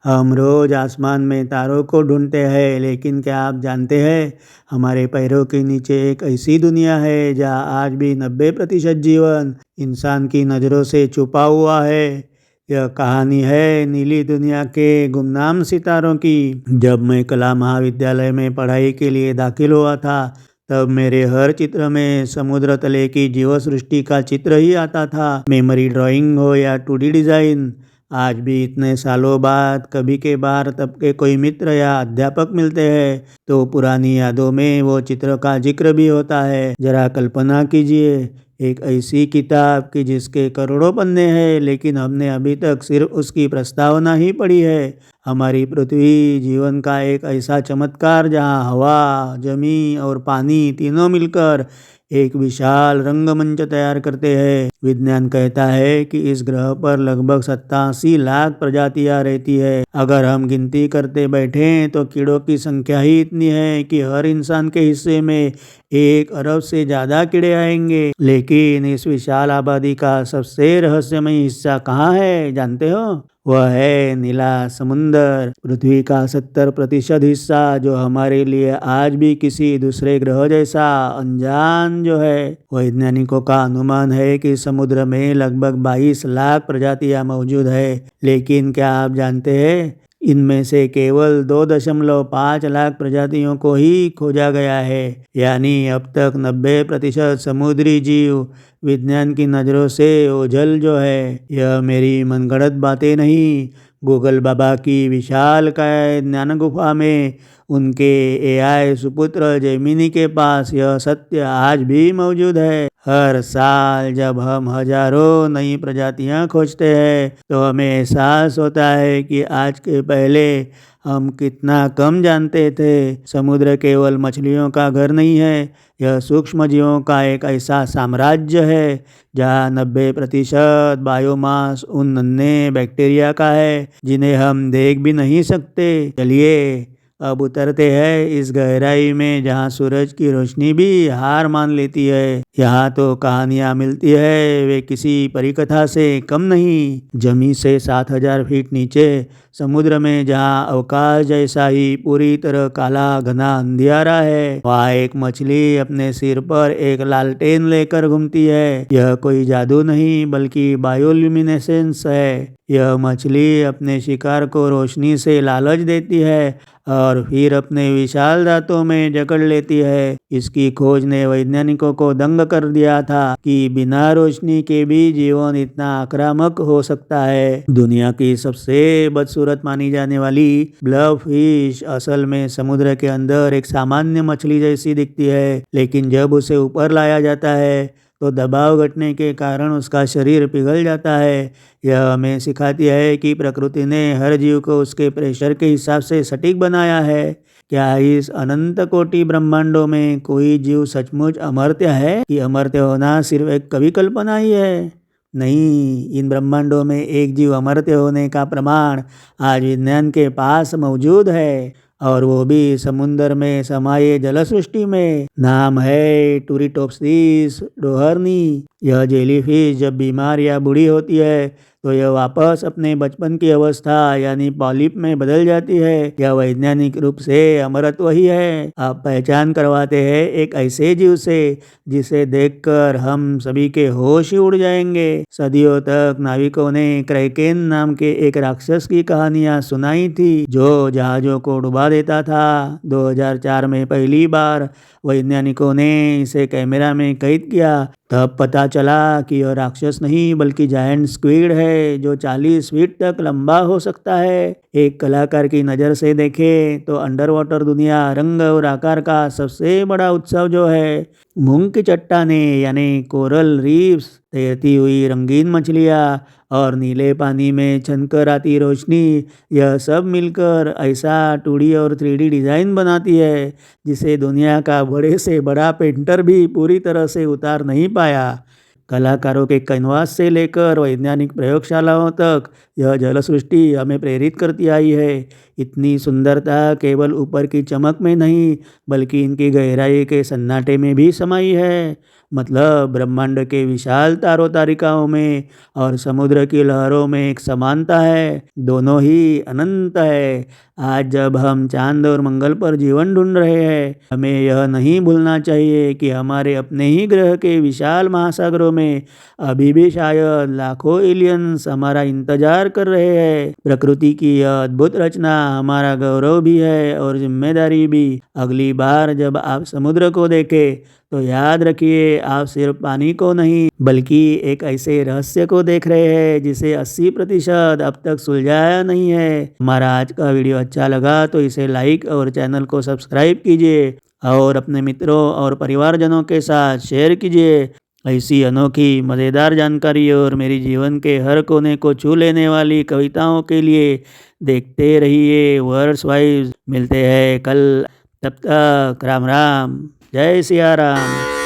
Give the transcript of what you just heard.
हम रोज आसमान में तारों को ढूंढते हैं, लेकिन क्या आप जानते हैं हमारे पैरों के नीचे एक ऐसी दुनिया है जहाँ आज भी 90% जीवन इंसान की नज़रों से छुपा हुआ है। यह कहानी है नीली दुनिया के गुमनाम सितारों की। जब मैं कला महाविद्यालय में पढ़ाई के लिए दाखिल हुआ था, तब मेरे हर चित्र में समुद्र तले की जीव सृष्टि का चित्र ही आता था। मेमोरी ड्राइंग हो या 2D डिज़ाइन, आज भी इतने सालों बाद कभी के बार तब के कोई मित्र या अध्यापक मिलते हैं तो पुरानी यादों में वो चित्र का जिक्र भी होता है। जरा कल्पना कीजिए, एक ऐसी किताब की जिसके करोड़ों पन्ने हैं, लेकिन हमने अभी तक सिर्फ उसकी प्रस्तावना ही पढ़ी है। हमारी पृथ्वी जीवन का एक ऐसा चमत्कार जहाँ हवा, जमीन और पानी तीनों मिलकर एक विशाल रंगमंच तैयार करते हैं। विज्ञान कहता है कि इस ग्रह पर लगभग 87 लाख प्रजातियां रहती है। अगर हम गिनती करते बैठें तो कीड़ों की संख्या ही इतनी है कि हर इंसान के हिस्से में 1 अरब से ज़्यादा कीड़े आएंगे। लेकिन इस विशाल आबादी का सबसे रहस्यमय हिस्सा कहाँ है, जानते हो? वह है नीला समुंदर। पृथ्वी का 70% हिस्सा जो हमारे लिए आज भी किसी दूसरे ग्रह जैसा अनजान जो है। वैज्ञानिकों का अनुमान है कि समुद्र में लगभग 22 लाख प्रजातियां मौजूद है। लेकिन क्या आप जानते हैं, इनमें से केवल 2.5 लाख प्रजातियों को ही खोजा गया है। यानी अब तक 90% समुद्री जीव विज्ञान की नज़रों से ओझल जो है। यह मेरी मनगढ़ंत बातें नहीं, गूगल बाबा की विशाल काय ज्ञान गुफा में उनके एआई सुपुत्र जेमिनी के पास यह सत्य आज भी मौजूद है। हर साल जब हम हजारों नई प्रजातियां खोजते हैं तो हमें एहसास होता है कि आज के पहले हम कितना कम जानते थे। समुद्र केवल मछलियों का घर नहीं है, यह सूक्ष्म जीवों का एक ऐसा साम्राज्य है जहाँ 90% बायोमास उन नन्हे बैक्टीरिया का है जिन्हें हम देख भी नहीं सकते। चलिए अब उतरते हैं इस गहराई में जहाँ सूरज की रोशनी भी हार मान लेती है। यहाँ तो कहानियाँ मिलती है वे किसी परिकथा से कम नहीं। जमीन से 7,000 फीट नीचे समुद्र में जहाँ अवकाश जैसा ही पूरी तरह काला घना अंधियारा है, वहाँ एक मछली अपने सिर पर एक लालटेन लेकर घूमती है। यह कोई जादू नहीं बल्कि बायोल्यूमिनेसेंस है। यह मछली अपने शिकार को रोशनी से लालच देती है और फिर अपने विशाल दांतों में जकड़ लेती है। इसकी खोज ने वैज्ञानिकों को दंग कर दिया था कि बिना रोशनी के भी जीवन इतना आक्रामक हो सकता है। दुनिया की सबसे बदसूरत मानी जाने वाली ब्लव फिश असल में समुद्र के अंदर एक सामान्य मछली जैसी दिखती है, लेकिन जब उसे ऊपर लाया जाता है तो दबाव घटने के कारण उसका शरीर पिघल जाता है। यह हमें सिखाती है कि प्रकृति ने हर जीव को उसके प्रेशर के हिसाब से सटीक बनाया है। क्या इस अनंत कोटि ब्रह्मांडों में कोई जीव सचमुच अमर्त्य है कि अमर्त्य होना सिर्फ एक कवि कल्पना ही है? नहीं, इन ब्रह्मांडों में एक जीव अमर्त्य होने का प्रमाण आज विज्ञान के पास मौजूद है, और वो भी समुद्र में समाये जल सृष्टि में। नाम है टूरिटोप्सिस डोहर्नी। यह जेलीफिश जब बीमार या बूढ़ी होती है तो यह वापस अपने बचपन की अवस्था यानी पॉलिप में बदल जाती है। यह वैज्ञानिक रूप से अमरत्व ही है। आप पहचान करवाते हैं एक ऐसे जीव से जिसे देखकर हम सभी के होश ही उड़ जाएंगे। सदियों तक नाविकों ने क्रैकेन नाम के एक राक्षस की कहानियां सुनाई थी जो जहाजों को डुबा देता था। 2004 में पहली बार वैज्ञानिकों ने इसे कैमरा में कैद किया। तब पता चला कि यह राक्षस नहीं बल्कि जायंट स्क्विड है जो 40 फीट तक लंबा हो सकता है। एक कलाकार की नज़र से देखें तो अंडर वाटर दुनिया रंग और आकार का सबसे बड़ा उत्सव जो है। मूंग की चट्टानें यानी कोरल रीफ्स, तैरती हुई रंगीन मछलियाँ और नीले पानी में छनकर आती रोशनी, यह सब मिलकर ऐसा 2D और 3D डिज़ाइन बनाती है जिसे दुनिया का बड़े से बड़ा पेंटर भी पूरी तरह से उतार नहीं पाया। कलाकारों के कैनवास से लेकर वैज्ञानिक प्रयोगशालाओं तक यह जल सृष्टि हमें प्रेरित करती आई है। इतनी सुंदरता केवल ऊपर की चमक में नहीं बल्कि इनकी गहराई के सन्नाटे में भी समाई है। मतलब ब्रह्मांड के विशाल तारों तारिकाओं में और समुद्र की लहरों में एक समानता है, दोनों ही अनंत है। आज जब हम चांद और मंगल पर जीवन ढूंढ रहे हैं, हमें यह नहीं भूलना चाहिए कि हमारे अपने ही ग्रह के विशाल महासागरों में अभी भी शायद लाखों एलियंस हमारा इंतजार कर रहे हैं। प्रकृति की यह अद्भुत रचना हमारा गौरव भी है और जिम्मेदारी भी। अगली बार जब आप समुद्र को देखें तो याद रखिए, आप सिर्फ पानी को नहीं बल्कि एक ऐसे रहस्य को देख रहे हैं जिसे 80% अब तक सुलझाया नहीं है। हमारा आज का वीडियो अच्छा लगा तो इसे लाइक और चैनल को सब्सक्राइब कीजिए और अपने मित्रों और परिवारजनों के साथ शेयर कीजिए। ऐसी अनोखी मज़ेदार जानकारी और मेरी जीवन के हर कोने को छू लेने वाली कविताओं के लिए देखते रहिए वर्ड्स वाइज। मिलते हैं कल, तब तक राम राम, जय सिया राम।